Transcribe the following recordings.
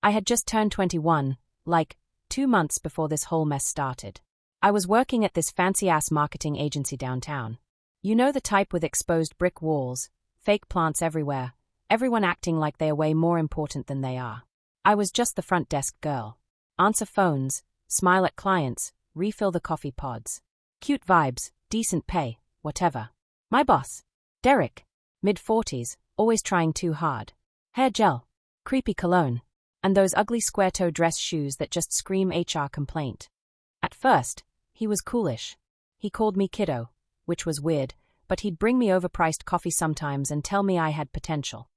I had just turned 21, like, 2 months before this whole mess started. I was working at this fancy-ass marketing agency downtown. You know the type with exposed brick walls, fake plants everywhere, everyone acting like they are way more important than they are. I was just the front desk girl. Answer phones, smile at clients, refill the coffee pods. Cute vibes, decent pay, whatever. My boss, Derek, mid-40s, always trying too hard. Hair gel, creepy cologne, and those ugly square-toe dress shoes that just scream HR complaint. At first, he was coolish. He called me kiddo, which was weird, but he'd bring me overpriced coffee sometimes and tell me I had potential.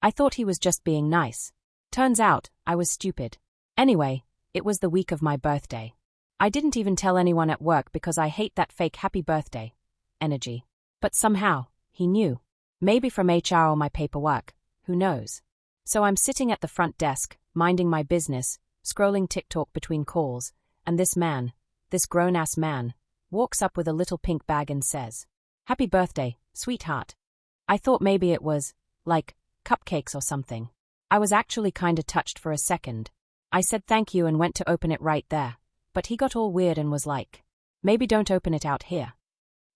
I thought he was just being nice. Turns out, I was stupid. Anyway, it was the week of my birthday. I didn't even tell anyone at work because I hate that fake happy birthday energy. But somehow, he knew. Maybe from HR or my paperwork, who knows. So I'm sitting at the front desk, minding my business, scrolling TikTok between calls, and this man, this grown-ass man, walks up with a little pink bag and says, "Happy birthday, sweetheart." I thought maybe it was, like, cupcakes or something. I was actually kinda touched for a second. I said thank you and went to open it right there, but he got all weird and was like, "Maybe don't open it out here."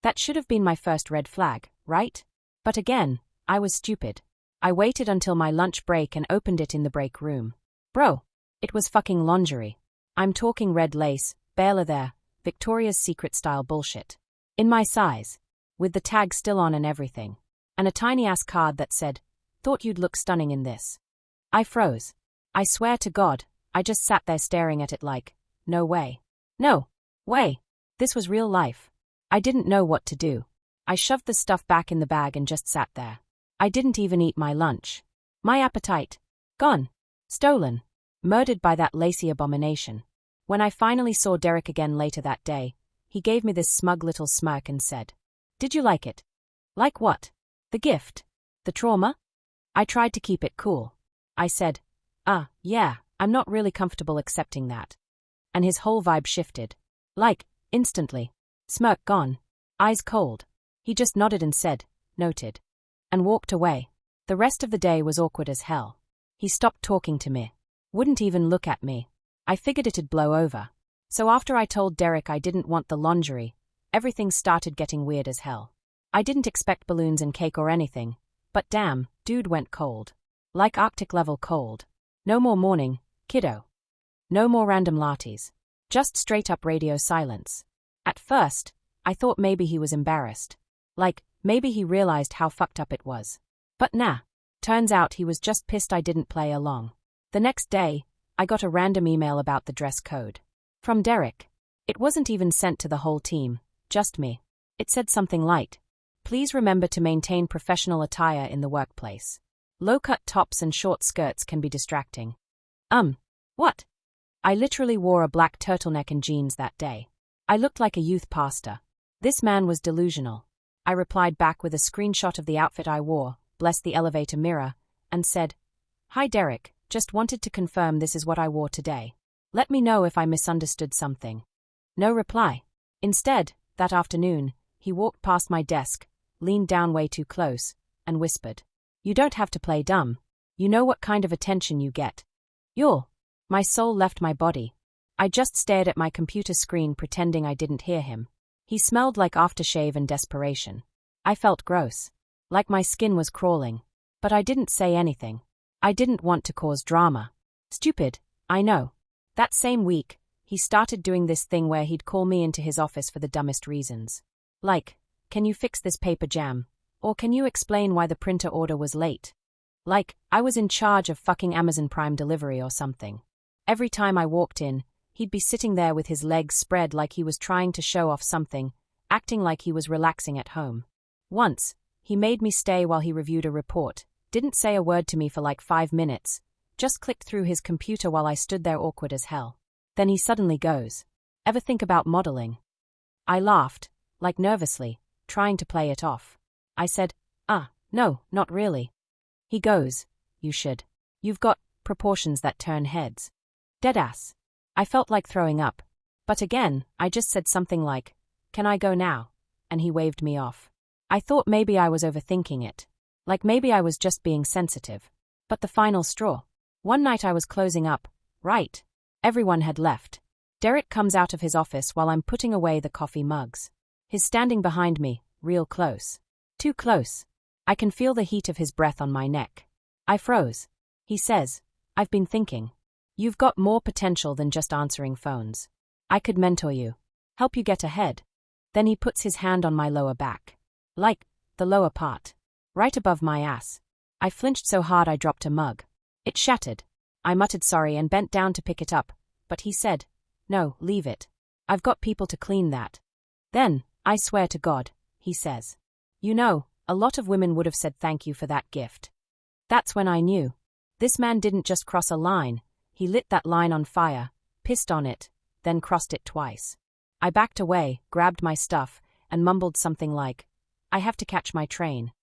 That should have been my first red flag, right? But again, I was stupid. I waited until my lunch break and opened it in the break room. Bro, it was fucking lingerie. I'm talking red lace, bare leather, Victoria's Secret style bullshit. In my size, with the tag still on and everything. And a tiny-ass card that said, "Thought you'd look stunning in this." I froze. I swear to God, I just sat there staring at it like, no way. No way. This was real life. I didn't know what to do. I shoved the stuff back in the bag and just sat there. I didn't even eat my lunch. My appetite. Gone. Stolen. Murdered by that lacy abomination. When I finally saw Derek again later that day, he gave me this smug little smirk and said, "Did you like it?" Like what? The gift? The trauma? I tried to keep it cool. I said, yeah, I'm not really comfortable accepting that. And his whole vibe shifted. Like, instantly. Smirk gone. Eyes cold. He just nodded and said, "Noted." And walked away. The rest of the day was awkward as hell. He stopped talking to me. Wouldn't even look at me. I figured it'd blow over. So after I told Derek I didn't want the lingerie, everything started getting weird as hell. I didn't expect balloons and cake or anything, but damn, dude went cold. Like Arctic level cold. No more morning, kiddo. No more random lattes. Just straight up radio silence. At first, I thought maybe he was embarrassed. Like, maybe he realized how fucked up it was. But nah. Turns out he was just pissed I didn't play along. The next day, I got a random email about the dress code. From Derek. It wasn't even sent to the whole team, just me. It said something light. Please remember to maintain professional attire in the workplace. Low-cut tops and short skirts can be distracting. What? I literally wore a black turtleneck and jeans that day. I looked like a youth pastor. This man was delusional. I replied back with a screenshot of the outfit I wore, blessed the elevator mirror, and said, "Hi Derek, just wanted to confirm this is what I wore today. Let me know if I misunderstood something." No reply. Instead, that afternoon, he walked past my desk, leaned down way too close, and whispered, "You don't have to play dumb. You know what kind of attention you get." My soul left my body. I just stared at my computer screen pretending I didn't hear him. He smelled like aftershave and desperation. I felt gross. Like my skin was crawling. But I didn't say anything. I didn't want to cause drama. Stupid, I know. That same week, he started doing this thing where he'd call me into his office for the dumbest reasons. Like, "Can you fix this paper jam?" Or "Can you explain why the printer order was late?" Like, I was in charge of fucking Amazon Prime delivery or something. Every time I walked in, he'd be sitting there with his legs spread like he was trying to show off something, acting like he was relaxing at home. Once, he made me stay while he reviewed a report, didn't say a word to me for like 5 minutes, just clicked through his computer while I stood there awkward as hell. Then he suddenly goes, "Ever think about modeling?" I laughed, like nervously, trying to play it off. I said, no, not really." He goes, "You should. You've got proportions that turn heads." Deadass. I felt like throwing up. But again, I just said something like, "Can I go now?" And he waved me off. I thought maybe I was overthinking it. Like maybe I was just being sensitive. But the final straw. One night I was closing up, right? Everyone had left. Derek comes out of his office while I'm putting away the coffee mugs. He's standing behind me, real close. Too close. I can feel the heat of his breath on my neck. I froze. He says, "I've been thinking. You've got more potential than just answering phones. I could mentor you. Help you get ahead." Then he puts his hand on my lower back. Like, the lower part. Right above my ass. I flinched so hard I dropped a mug. It shattered. I muttered sorry and bent down to pick it up, but he said, "No, leave it. I've got people to clean that." Then, "I swear to God," he says. "You know, a lot of women would have said thank you for that gift." That's when I knew. This man didn't just cross a line, he lit that line on fire, pissed on it, then crossed it twice. I backed away, grabbed my stuff, and mumbled something like, "I have to catch my train."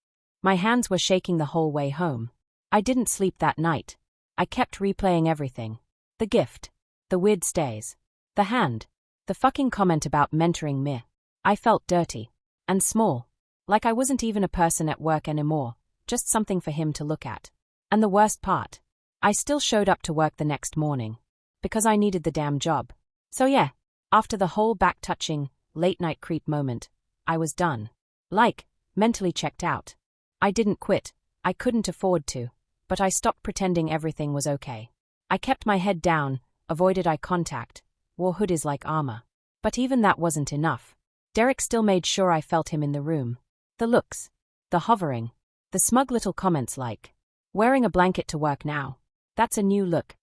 My hands were shaking the whole way home. I didn't sleep that night. I kept replaying everything. The gift. The weird stays. The hand. The fucking comment about mentoring me. I felt dirty. And small. Like I wasn't even a person at work anymore, just something for him to look at. And the worst part. I still showed up to work the next morning. Because I needed the damn job. So yeah, after the whole back-touching, late-night creep moment, I was done. Like, mentally checked out. I didn't quit. I couldn't afford to. But I stopped pretending everything was okay. I kept my head down, avoided eye contact, wore hoodies like armor. But even that wasn't enough. Derek still made sure I felt him in the room. The looks. The hovering. The smug little comments like, "Wearing a blanket to work now. That's a new look.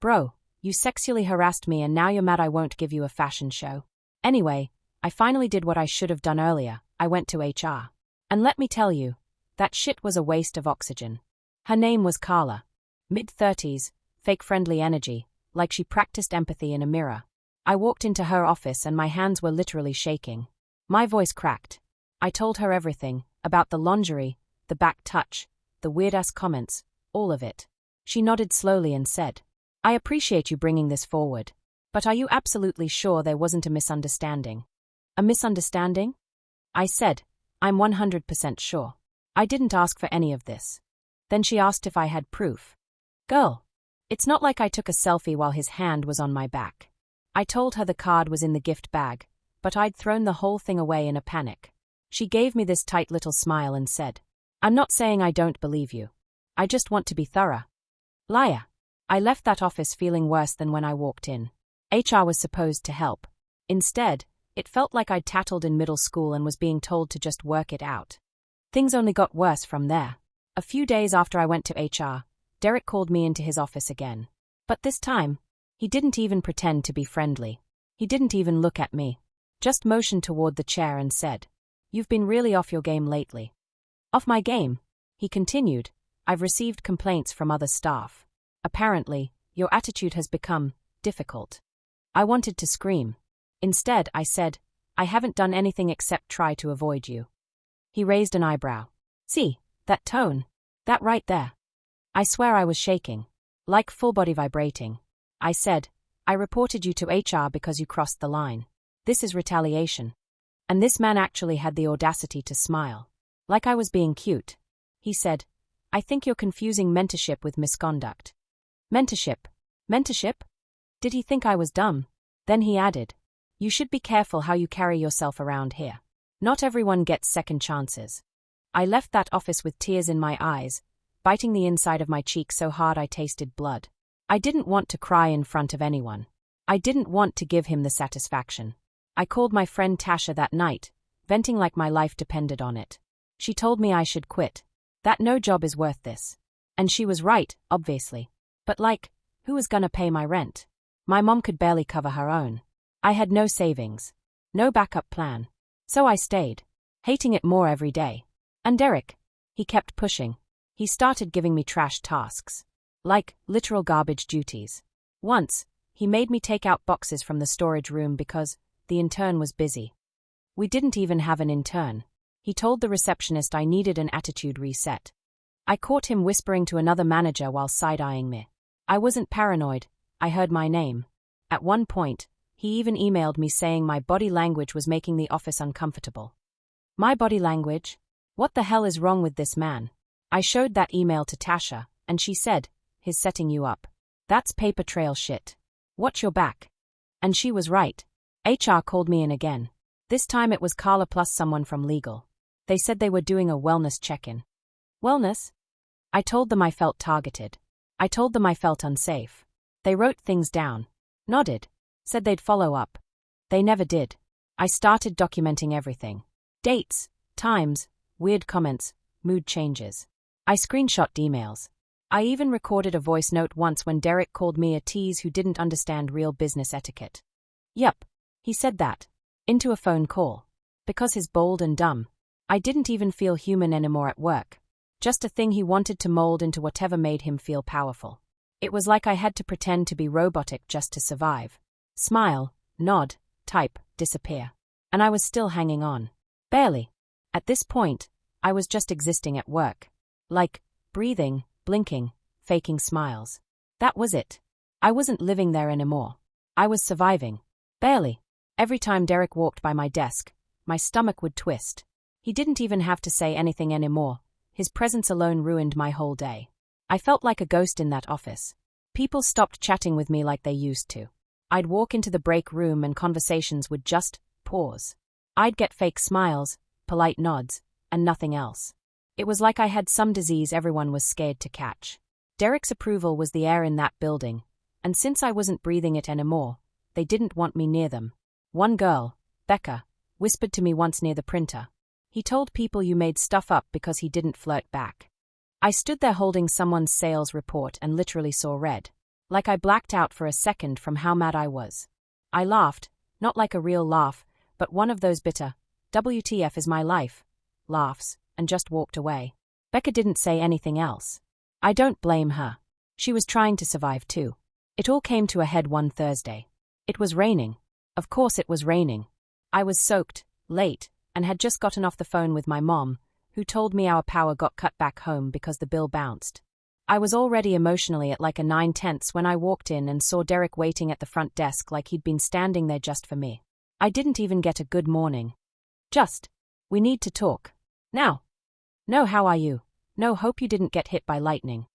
Bro, you sexually harassed me and now you're mad I won't give you a fashion show." Anyway, I finally did what I should have done earlier. I went to HR. And let me tell you, that shit was a waste of oxygen. Her name was Carla. Mid-30s, fake-friendly energy, like she practiced empathy in a mirror. I walked into her office and my hands were literally shaking. My voice cracked. I told her everything, about the lingerie, the back touch, the weird-ass comments, all of it. She nodded slowly and said, "I appreciate you bringing this forward. But are you absolutely sure there wasn't a misunderstanding?" "A misunderstanding?" I said, "I'm 100% sure. I didn't ask for any of this." Then she asked if I had proof. Girl, it's not like I took a selfie while his hand was on my back. I told her the card was in the gift bag, but I'd thrown the whole thing away in a panic. She gave me this tight little smile and said, "I'm not saying I don't believe you. I just want to be thorough." Liar. I left that office feeling worse than when I walked in. HR was supposed to help. Instead, it felt like I'd tattled in middle school and was being told to just work it out. Things only got worse from there. A few days after I went to HR, Derek called me into his office again. But this time, he didn't even pretend to be friendly. He didn't even look at me. Just motioned toward the chair and said, "You've been really off your game lately." "Off my game?" He continued, "I've received complaints from other staff. Apparently, your attitude has become difficult." I wanted to scream. Instead, I said, "I haven't done anything except try to avoid you." He raised an eyebrow. "See, that tone? That right there." I swear I was shaking. Like full body vibrating. I said, "I reported you to HR because you crossed the line. This is retaliation." And this man actually had the audacity to smile. Like I was being cute. He said, "I think you're confusing mentorship with misconduct." Mentorship? Mentorship? Did he think I was dumb? Then he added, "You should be careful how you carry yourself around here. Not everyone gets second chances." I left that office with tears in my eyes, biting the inside of my cheek so hard I tasted blood. I didn't want to cry in front of anyone. I didn't want to give him the satisfaction. I called my friend Tasha that night, venting like my life depended on it. She told me I should quit. That no job is worth this. And she was right, obviously. But like, who was gonna pay my rent? My mom could barely cover her own. I had no savings. No backup plan. So I stayed. Hating it more every day. And Derek, he kept pushing. He started giving me trash tasks. Like, literal garbage duties. Once, he made me take out boxes from the storage room because the intern was busy. We didn't even have an intern. He told the receptionist I needed an attitude reset. I caught him whispering to another manager while side-eyeing me. I wasn't paranoid. I heard my name. At one point, he even emailed me saying my body language was making the office uncomfortable. My body language? What the hell is wrong with this man? I showed that email to Tasha, and she said, he's setting you up. That's paper trail shit. Watch your back. And she was right. HR called me in again. This time it was Carla plus someone from legal. They said they were doing a wellness check-in. Wellness? I told them I felt targeted. I told them I felt unsafe. They wrote things down. Nodded. Said they'd follow up. They never did. I started documenting everything. Dates, times, weird comments, mood changes. I screenshot emails. I even recorded a voice note once when Derek called me a tease who didn't understand real business etiquette. Yup, he said that. Into a phone call. Because he's bold and dumb. I didn't even feel human anymore at work. Just a thing he wanted to mold into whatever made him feel powerful. It was like I had to pretend to be robotic just to survive. Smile, nod, type, disappear. And I was still hanging on. Barely. At this point, I was just existing at work. Like, breathing, blinking, faking smiles. That was it. I wasn't living there anymore. I was surviving. Barely. Every time Derek walked by my desk, my stomach would twist. He didn't even have to say anything anymore. His presence alone ruined my whole day. I felt like a ghost in that office. People stopped chatting with me like they used to. I'd walk into the break room and conversations would just pause. I'd get fake smiles, polite nods, and nothing else. It was like I had some disease everyone was scared to catch. Derek's approval was the air in that building, and since I wasn't breathing it anymore, they didn't want me near them. One girl, Becca, whispered to me once near the printer. He told people you made stuff up because he didn't flirt back. I stood there holding someone's sales report and literally saw red. Like I blacked out for a second from how mad I was. I laughed, not like a real laugh, but one of those bitter, WTF is my life, laughs, and just walked away. Becca didn't say anything else. I don't blame her. She was trying to survive too. It all came to a head one Thursday. It was raining. Of course it was raining. I was soaked, late, and had just gotten off the phone with my mom, who told me our power got cut back home because the bill bounced. I was already emotionally at like a 9/10 when I walked in and saw Derek waiting at the front desk like he'd been standing there just for me. I didn't even get a good morning. Just, we need to talk. Now. No, how are you? No, hope you didn't get hit by lightning.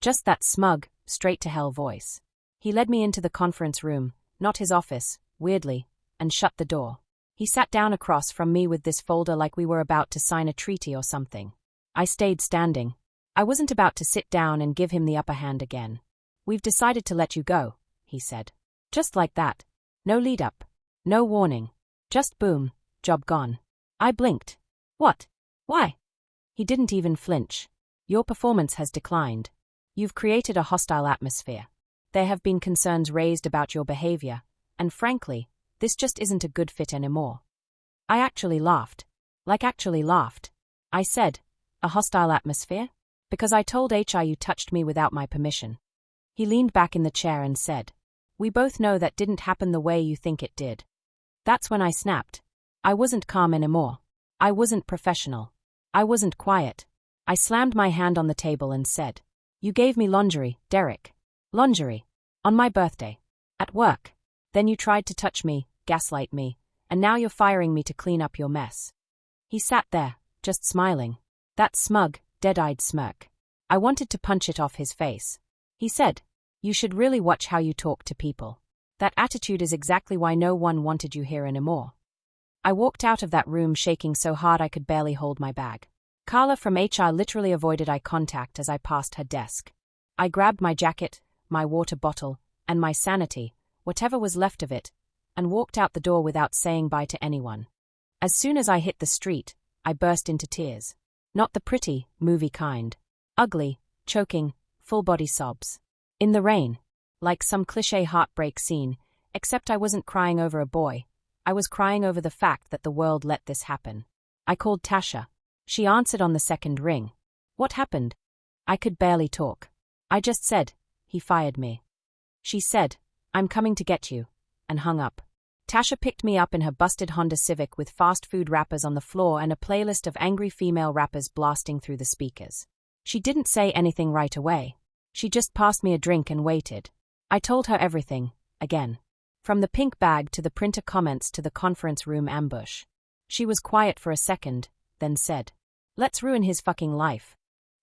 Just that smug, straight to hell voice. He led me into the conference room, not his office, weirdly, and shut the door. He sat down across from me with this folder like we were about to sign a treaty or something. I stayed standing. I wasn't about to sit down and give him the upper hand again. We've decided to let you go, he said. Just like that. No lead up. No warning. Just boom, job gone. I blinked. What? Why? He didn't even flinch. Your performance has declined. You've created a hostile atmosphere. There have been concerns raised about your behavior, and frankly, this just isn't a good fit anymore. I actually laughed. Like actually laughed. I said, a hostile atmosphere? Because I told HR you touched me without my permission. He leaned back in the chair and said, we both know that didn't happen the way you think it did. That's when I snapped. I wasn't calm anymore. I wasn't professional. I wasn't quiet. I slammed my hand on the table and said, you gave me lingerie, Derek. Lingerie. On my birthday. At work. Then you tried to touch me, gaslight me, and now you're firing me to clean up your mess. He sat there, just smiling. That smug, dead-eyed smirk. I wanted to punch it off his face. He said, you should really watch how you talk to people. That attitude is exactly why no one wanted you here anymore. I walked out of that room shaking so hard I could barely hold my bag. Carla from HR literally avoided eye contact as I passed her desk. I grabbed my jacket, my water bottle, and my sanity, whatever was left of it, and walked out the door without saying bye to anyone. As soon as I hit the street, I burst into tears. Not the pretty, movie kind. Ugly, choking, full-body sobs. In the rain. Like some cliché heartbreak scene, except I wasn't crying over a boy. I was crying over the fact that the world let this happen. I called Tasha. She answered on the second ring. What happened? I could barely talk. I just said, he fired me. She said, I'm coming to get you, and hung up. Tasha picked me up in her busted Honda Civic with fast food wrappers on the floor and a playlist of angry female rappers blasting through the speakers. She didn't say anything right away. She just passed me a drink and waited. I told her everything, again. From the pink bag to the printer comments to the conference room ambush. She was quiet for a second, then said, let's ruin his fucking life.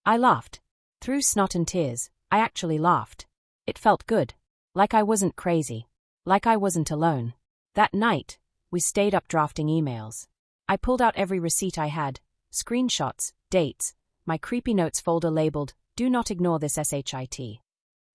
I laughed. Through snot and tears, I actually laughed. It felt good. Like I wasn't crazy. Like I wasn't alone. That night, we stayed up drafting emails. I pulled out every receipt I had, screenshots, dates, my creepy notes folder labeled, "Do not ignore this shit."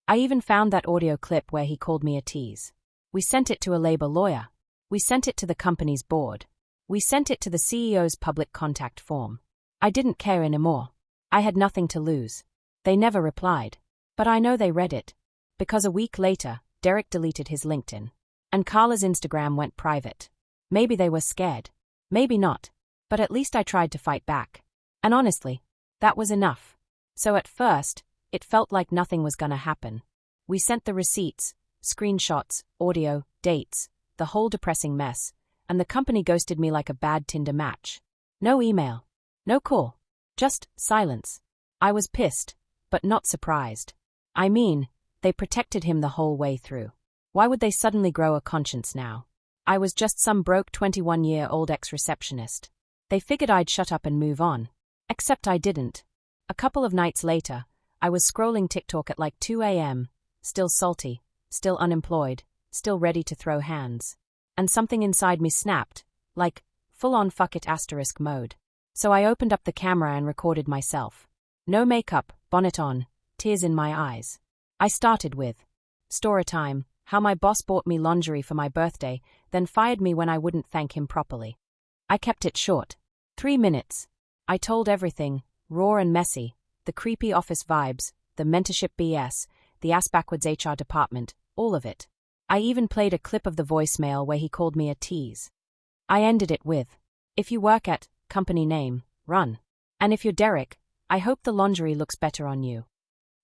I even found that audio clip where he called me a tease. We sent it to a labor lawyer. We sent it to the company's board. We sent it to the CEO's public contact form. I didn't care anymore. I had nothing to lose. They never replied. But I know they read it. Because a week later, Derek deleted his LinkedIn. And Carla's Instagram went private. Maybe they were scared. Maybe not. But at least I tried to fight back. And honestly, that was enough. So at first, it felt like nothing was gonna happen. We sent the receipts, screenshots, audio, dates, the whole depressing mess, and the company ghosted me like a bad Tinder match. No email. No call. Just silence. I was pissed, but not surprised. I mean, they protected him the whole way through. Why would they suddenly grow a conscience now? I was just some broke 21-year-old ex-receptionist. They figured I'd shut up and move on. Except I didn't. A couple of nights later, I was scrolling TikTok at like 2 a.m., still salty, still unemployed, still ready to throw hands. And something inside me snapped, like, full-on fuck it * mode. So I opened up the camera and recorded myself. No makeup, bonnet on, tears in my eyes. I started with story time, how my boss bought me lingerie for my birthday, then fired me when I wouldn't thank him properly. I kept it short. 3 minutes. I told everything, raw and messy, the creepy office vibes, the mentorship BS, the ass-backwards HR department, all of it. I even played a clip of the voicemail where he called me a tease. I ended it with, "If you work at, company name, run. And if you're Derek, I hope the lingerie looks better on you."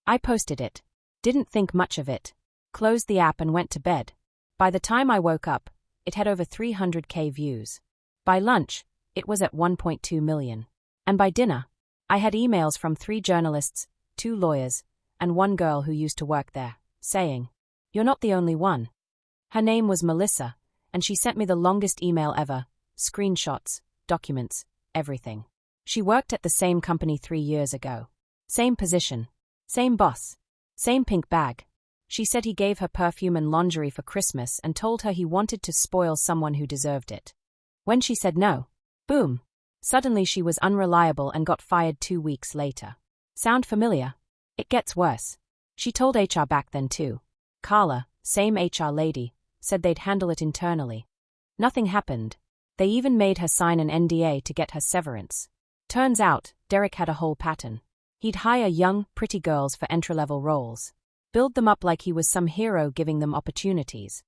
I posted it. Didn't think much of it. Closed the app and went to bed. By the time I woke up, it had over 300K views. By lunch, it was at 1.2 million. And by dinner, I had emails from 3 journalists, 2 lawyers, and 1 girl who used to work there, saying, "You're not the only one." Her name was Melissa, and she sent me the longest email ever, screenshots, documents, everything. She worked at the same company 3 years ago. Same position. Same boss. Same pink bag. She said he gave her perfume and lingerie for Christmas and told her he wanted to spoil someone who deserved it. When she said no, boom. Suddenly she was unreliable and got fired 2 weeks later. Sound familiar? It gets worse. She told HR back then too. Carla, same HR lady, said they'd handle it internally. Nothing happened. They even made her sign an NDA to get her severance. Turns out, Derek had a whole pattern. He'd hire young, pretty girls for entry-level roles. Build them up like he was some hero giving them opportunities.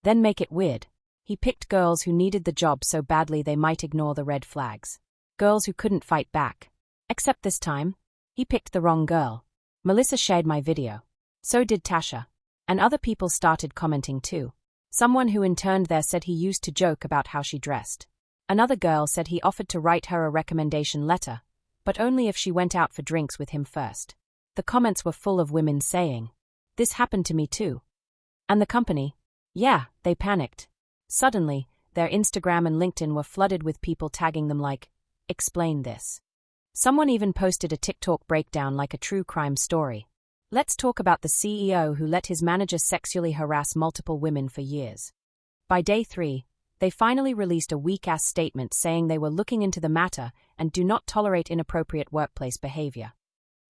Then make it weird. He picked girls who needed the job so badly they might ignore the red flags. Girls who couldn't fight back. Except this time, he picked the wrong girl. Melissa shared my video. So did Tasha. And other people started commenting too. Someone who interned there said he used to joke about how she dressed. Another girl said he offered to write her a recommendation letter, but only if she went out for drinks with him first. The comments were full of women saying, "This happened to me too." And the company? Yeah, they panicked. Suddenly, their Instagram and LinkedIn were flooded with people tagging them like, "Explain this." Someone even posted a TikTok breakdown like a true crime story. Let's talk about the CEO who let his manager sexually harass multiple women for years. By day 3, they finally released a weak-ass statement saying they were looking into the matter and do not tolerate inappropriate workplace behavior.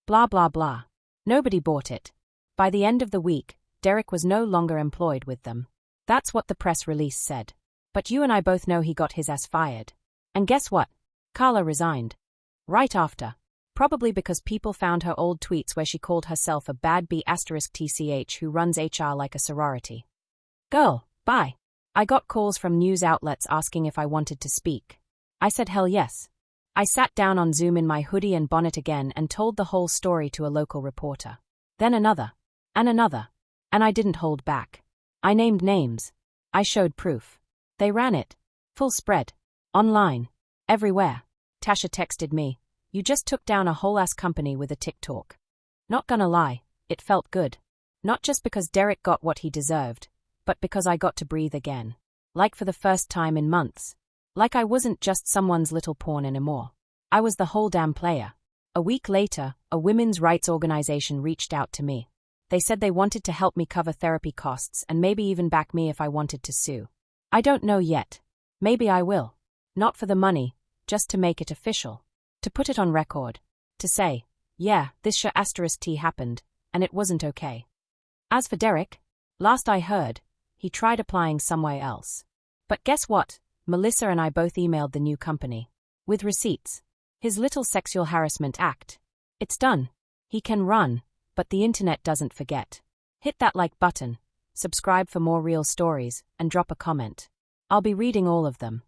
Blah blah blah. Nobody bought it. By the end of the week, Derek was no longer employed with them. That's what the press release said. But you and I both know he got his ass fired. And guess what? Carla resigned. Right after. Probably because people found her old tweets where she called herself a bad B*TCH who runs HR like a sorority. Girl, bye. I got calls from news outlets asking if I wanted to speak. I said hell yes. I sat down on Zoom in my hoodie and bonnet again and told the whole story to a local reporter. Then another. And another. And I didn't hold back. I named names. I showed proof. They ran it. Full spread. Online. Everywhere. Tasha texted me, "You just took down a whole-ass company with a TikTok." Not gonna lie, it felt good. Not just because Derek got what he deserved, but because I got to breathe again. Like for the first time in months. Like I wasn't just someone's little pawn anymore. I was the whole damn player. A week later, a women's rights organization reached out to me. They said they wanted to help me cover therapy costs and maybe even back me if I wanted to sue. I don't know yet. Maybe I will. Not for the money, just to make it official. To put it on record. To say, yeah, this *T happened, and it wasn't okay. As for Derek, last I heard, he tried applying somewhere else. But guess what? Melissa and I both emailed the new company. With receipts. His little sexual harassment act. It's done. He can run, but the internet doesn't forget. Hit that like button, subscribe for more real stories, and drop a comment. I'll be reading all of them.